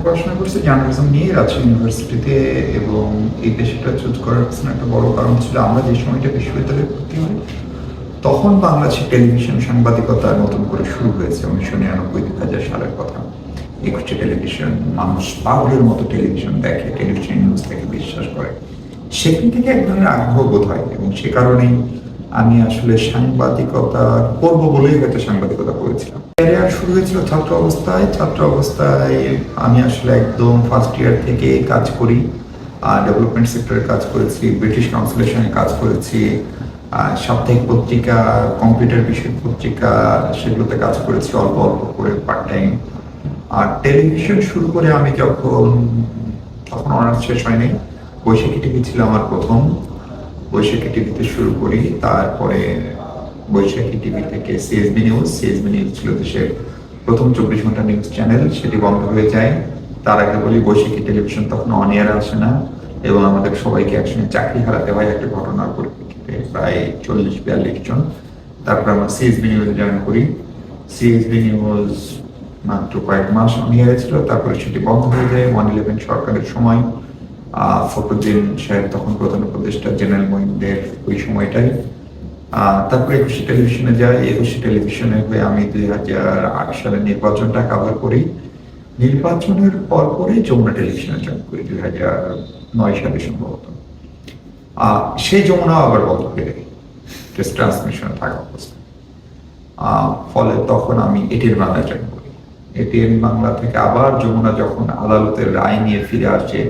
পড়াশোনা করছি জার্নালিজম নিয়ে রাজশাহী ইউনিভার্সিটিতে, এবং এই পেশাটা চুজ করার পিছনে একটা বড় কারণ ছিল আমরা যে সময়টা বিশ্ববিদ্যালয়ে ভর্তি হই তখন বাংলাদেশের টেলিভিশন সাংবাদিকতা নতুন করে শুরু হয়েছে 1999-2000 সালের কথা। একুশে টেলিভিশন, মানুষ পাগলের মতো টেলিভিশন দেখে, টেলিভিশন নিউজ থেকে বিশ্বাস করে। সেখান থেকে এক ধরনের আগ্রহ বোধ হয়, এবং সে কারণেই আমি আসলে সাংবাদিকতা করবো বলেই হয়তো সাংবাদিকতা করেছিলাম। ক্যারিয়ার শুরু হয়েছিল ছাত্র অবস্থায় আমি আসলে একদম ফার্স্ট ইয়ার থেকে কাজ করি, ডেভেলপমেন্ট সেক্টরে কাজ করেছি, ব্রিটিশ কাউন্সিলের সঙ্গে কাজ করেছি, সাপ্তাহিক পত্রিকা, কম্পিউটার বিষয়ক পত্রিকা, সেগুলোতে কাজ করেছি অল্প অল্প করে পার্ট টাইম। আর টেলিভিশন শুরু করে আমি তখন অনার্স শেষ হয়নি, বৈশাখী টিভি ছিল আমার প্রথম। বৈশাখী টিভিতে শুরু করি, তারপরে বৈশাখী টিভি থেকে সিএসবি নিউজ ছিল দেশের প্রথম 24 ঘন্টা নিউজ চ্যানেল, সেটি বন্ধ হয়ে যায়। তার আগে বলি বৈশাখী টেলিভিশন তখন অন এয়ার আসে না, এবং আমাদের সবাইকে একসঙ্গে চাকরি হারাতে হয় একটা ঘটনার পরিপ্রেক্ষিতে, প্রায় 40-42 জন। তারপর আমরা সিএসবি নিউজে জয়েন করি। সিএসবি নিউজ মাত্র কয়েক মাস অন এয়ারে ছিল, তারপরে সেটি বন্ধ হয়ে যায় 111 সরকারের সময়। ফখরুদ্দিন সাহেব তখন প্রধান উপদেষ্টা, জেনারেল মহিনদের ওই সময়টাই। তারপরে একুশে টেলিভিশনে যাই। একুশে টেলিভিশনে হয়ে আমি 2008 সালে নির্বাচনটা কাভার করি। নির্বাচনের পরে যমুনা টেলিভিশনে জয়েন করি 2009 সালে সম্ভবত। সেই যমুনা আবার বন্ধ হয়ে যায় টেস্ট ট্রান্সমিশন থাকা অবস্থায়। ফলে তখন আমি এটিএন বাংলা জয়েন করি। এটিএন বাংলা থেকে আবার যমুনা যখন আদালতের রায় নিয়ে ফিরে আসে,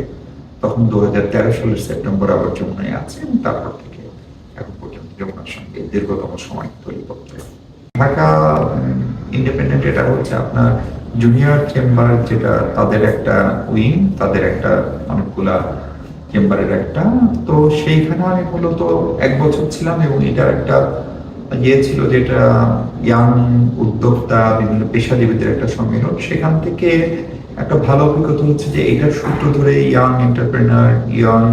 তখন 2013 সালের সেপ্টেম্বর আবার যমুনায় আছে, এবং তারপর থেকে এখন পর্যন্ত যমুনার সঙ্গে দীর্ঘতম সময় তৈরি করতে। ঢাকা ইন্ডিপেন্ডেন্ট এটা হচ্ছে আপনার জুনিয়র চেম্বার, যেটা তাদের একটা উইং, তাদের একটা অনেকগুলা চেম্বারের একটা। তো সেইখানে আমি মূলত 1 বছর ছিলাম, এবং এটার একটা ছিল যেটা ইয়াং উদ্যোক্তা, বিভিন্ন পেশাজীবীদের একটা সম্মেলন। সেখান থেকে একটা ভালো অভিজ্ঞতা হচ্ছে যে এটার সূত্র ধরে ইয়াং এন্টারপ্রেনার, ইয়াং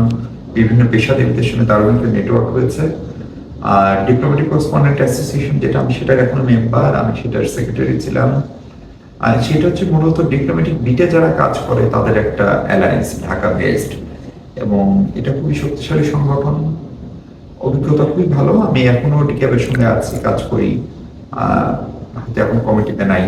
বিভিন্ন পেশাজীবীদের সঙ্গে দারুণ একটা নেটওয়ার্ক হয়েছে। আর ডিপ্লোম্যাটিক করেসপন্ডেন্ট অ্যাসোসিয়েশন, যেটা আমি সেটার এখনো মেম্বার, আমি সেটার সেক্রেটারি ছিলাম। আর সেটা হচ্ছে মূলত ডিপ্লোম্যাটিক বিটে যারা কাজ করে তাদের একটা অ্যালায়েন্স, ঢাকা বেসড, এবং এটা খুবই শক্তিশালী সংগঠন। অভিজ্ঞতা খুবই ভালো। আমি এখনো ডিক্যাবের সঙ্গে আছি, কাজ করি, হয়তো এখন কমিটিতে নাই।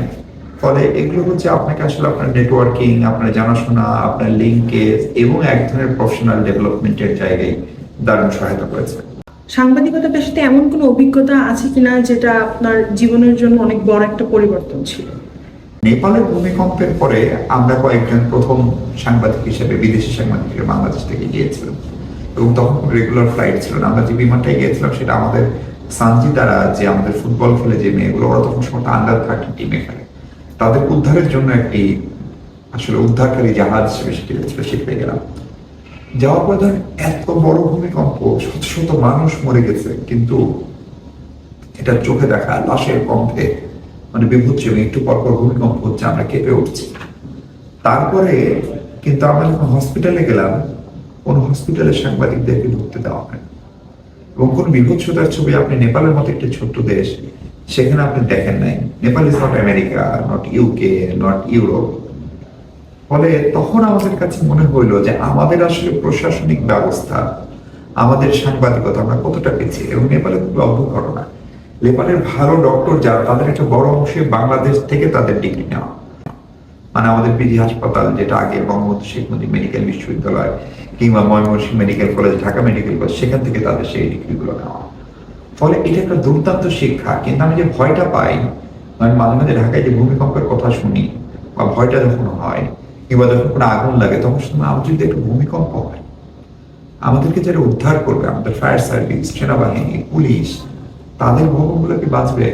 ফলে এগুলো হচ্ছে আপনাকে আসলে আপনার নেটওয়ার্কিং, আপনার জানাশোনা, আপনার লিঙ্কেজ এবং এক ধরনের প্রফেশনাল ডেভেলপমেন্টের জায়গায় দারুণ সহায়তা করেছে। সাংবাদিকতা পেশাতে এমন কোনো অভিজ্ঞতা আছে কিনা যেটা আপনার জীবনের জন্য অনেক বড় একটা পরিবর্তন ছিল? নেপালের ভূমিকম্পের পরে আমরা কয়েকজন প্রথম সাংবাদিক হিসেবে, বিদেশি সাংবাদিক হিসেবে বাংলাদেশ থেকে গিয়েছিলাম, এবং তখন রেগুলার ফ্লাইট ছিল না। আমরা যে বিমানটায় গিয়েছিলাম সেটা আমাদের সানজি দ্বারা, যে আমাদের ফুটবল খেলে যে মেয়েগুলো, ওরা তখন সময় আন্ডার 13 টিমে খেলে, তাদের উদ্ধারের জন্য একটি আসলে উদ্ধারকারী জাহাজ হিসেবে সেটি হয়েছিল। সেখানে গেলাম, যাওয়ার পর ধরেন এত বড় ভূমিকম্প, শত শত মানুষ মরে গেছে, কিন্তু এটা চোখে দেখা লাশের কণ্ঠে মানে বিভৎস, এবং একটু পরপর ভূমিকম্প হচ্ছে, আমরা কেঁপে উঠছি। তারপরে কিন্তু আমরা যখন হসপিটালে গেলাম, কোন হসপিটালের সাংবাদিকদেরকে ঢুকতে দেওয়া হয় না, এবং কোন বিভৎসতার ছবি আপনি নেপালের মতো একটি ছোট্ট দেশ, সেখানে আপনি দেখেন নাই। Nepal is not America, not UK, not Europe. ফলে তখন আমাদের কাছে মনে হইলো যে আমাদের আসলে প্রশাসনিক ব্যবস্থা, আমাদের সাংবাদিকতা, আমরা কতটা পিছিয়ে। এবং নেপালে খুব অদ্ভুত ঘটনা, নেপালের ভালো ডক্টর যারা, তাদের একটা বড় অংশে বাংলাদেশ থেকে তাদের ডিগ্রি নেওয়া। মানে আমাদের পিজি হাসপাতাল, যেটা আগে বঙ্গবন্ধু শেখ মুজিব মেডিকেল বিশ্ববিদ্যালয় কিংবা Mymensingh medical college, Dhaka medical college, সেখান থেকে তাদের সেই ডিগ্রিগুলো নেওয়া। ফলে এটা একটা দুর্দান্ত শিক্ষা। কিন্তু আমি যে ভয়টা পাই, মানে মাঝে মাঝে ঢাকায় যে ভূমিকম্পের কথা শুনি, বা ভয়টা যখন হয়, কিংবা যখন কোনো আগুন লাগে, তখন শুনে আমার যদি একটু ভূমিকম্প হয়, আমাদেরকে যারা উদ্ধার করবে, আমাদের ফায়ার সার্ভিস, সেনাবাহিনী, পুলিশ, তাদের ভবনগুলো কি বাঁচবে?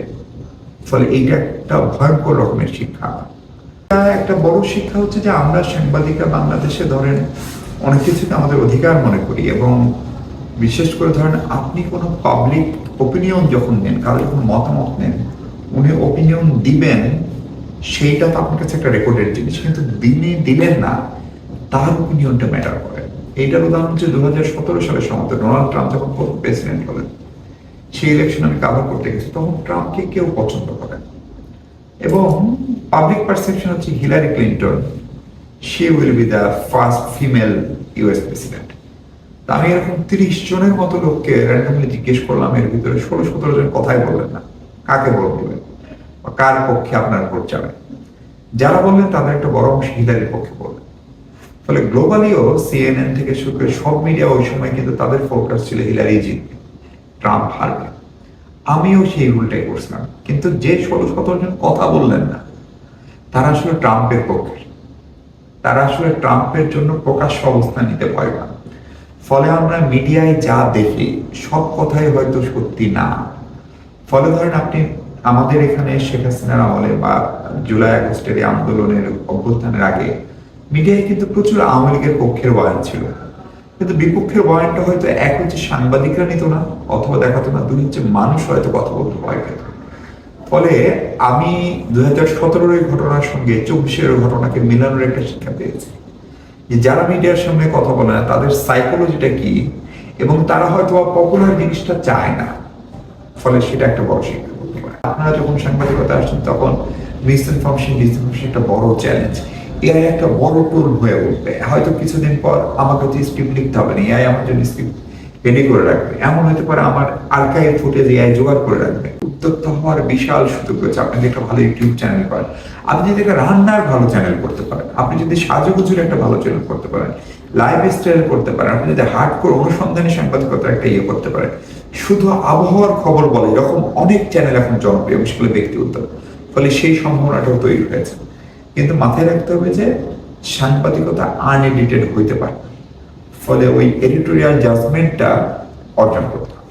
ফলে এইটা একটা ভয়ঙ্কর রকমের শিক্ষা। একটা বড় শিক্ষা হচ্ছে যে আমরা সাংবাদিকরা বাংলাদেশে ধরেন অনেক কিছুকে আমাদের অধিকার মনে করি, এবং বিশেষ করে ধরেন আপনি কোনো পাবলিক ওপিনিয়ন যখন নেন, কারো যখন মতামত নেন, উনি ওপিনিয়ন দিবেন, সেইটা তো আপনার কাছে একটা রেকর্ডের জিনিস, কিন্তু দিলেন না, তার ওপিনিয়নটা ম্যাটার করে। এইটার উদাহরণ হচ্ছে 2017 সালের সময় ডোনাল্ড ট্রাম্প যখন প্রেসিডেন্ট হলেন, সেই ইলেকশন আমি কাভার করতে গেছি, তখন ট্রাম্পকে কেউ পছন্দ করে, এবং পাবলিক পারসেপশন হচ্ছে Hillary Clinton she will be the first female US president. আমি এরকম 30 জনের মতো লোককে র্যান্ডমলি জিজ্ঞেস করলাম, এর ভিতরে 16-17 জন কথাই বললেন না কাকে ভোট দিবেন বা কার পক্ষে আপনার ভোট যাবে। যারা বললেন তাদের একটা বড় অংশ হিলারির পক্ষে বললেন। ফলে গ্লোবালিও CNN থেকে শুরু করে সব মিডিয়া ওই সময় কিন্তু তাদের ফোকাস ছিল হিলারি জিতবে, ট্রাম্প হারবে। আমিও সেই ভুলটাই করছিলাম, কিন্তু যে 16-17 জন কথা বললেন না তারা আসলে ট্রাম্পের পক্ষে, তারা আসলে ট্রাম্পের জন্য প্রকাশ্য অবস্থান নিতে ভয় পান। ফলে আমরা মিডিয়ায় যা দেখি সব কথাই হয়তো সত্যি না। ফলে ধরেন আপনি আমাদের এখানে শেখ হাসিনার আমলে বা জুলাই আগস্টের আন্দোলনের অভ্যুত্থানের আগে মিডিয়ায় কিন্তু প্রচুর আওয়ামী লীগের পক্ষের বয়ান ছিল, কিন্তু বিপক্ষের বয়ানটা হয়তো এক হচ্ছে সাংবাদিকরা নিত না অথবা দেখাতো না, দুই হচ্ছে মানুষ হয়তো কথা বলতে ভয় পেত। ফলে আমি 2017-এর ঘটনার সঙ্গে 24-এর ঘটনাকে মেলানোর একটা শিক্ষা পেয়েছি যে যারা মিডিয়ার সামনে কথা বলে না তাদের সাইকোলজিটা কি, এবং তারা হয়তো পপুলার জিনিসটা চায় না। ফলে সেটা একটা বড় শিক্ষা বলতে পারে। আপনারা যখন সাংবাদিকতা আসছেন তখন মিসইনফরমেশন একটা বড় চ্যালেঞ্জ। এআই একটা বড় টুল হয়ে উঠবে। হয়তো কিছুদিন পর আমাকে হচ্ছে স্ক্রিপ্ট লিখতে হবে না, এআই আমার জন্য স্ক্রিপ্ট রেডি করে রাখবে। এমন হতে পারে আমার আর্কাইভ ফুটেজ এআই জোগাড় করে রাখবে। উদ্যোক্তা হওয়ার বিশাল সুযোগ রয়েছে। আপনি যদি একটা ভালো ইউটিউব চ্যানেল করেন, আপনি যদি একটা রান্নার ভালো চ্যানেল করতে পারেন, আপনি যদি সাজুগুজুর একটা ভালো চ্যানেল করতে পারেন, লাইফ স্টাইল করতে পারেন, আপনি যদি হার্ডকোর অনুসন্ধানী সাংবাদিকতার একটা ইয়ে করতে পারেন, শুধু আবহাওয়ার খবর বলে এরকম অনেক চ্যানেল এখন জনপ্রিয়, সেগুলো ব্যক্তি উদ্যোগ। ফলে সেই সম্ভাবনাটাও তৈরি হয়েছে। কিন্তু মাথায় রাখতে হবে যে সাংবাদিকতা আনএডিটেড হইতে পারে, ফলে ওই এডিটোরিয়াল জাজমেন্টটা অর্জন করতে হবে।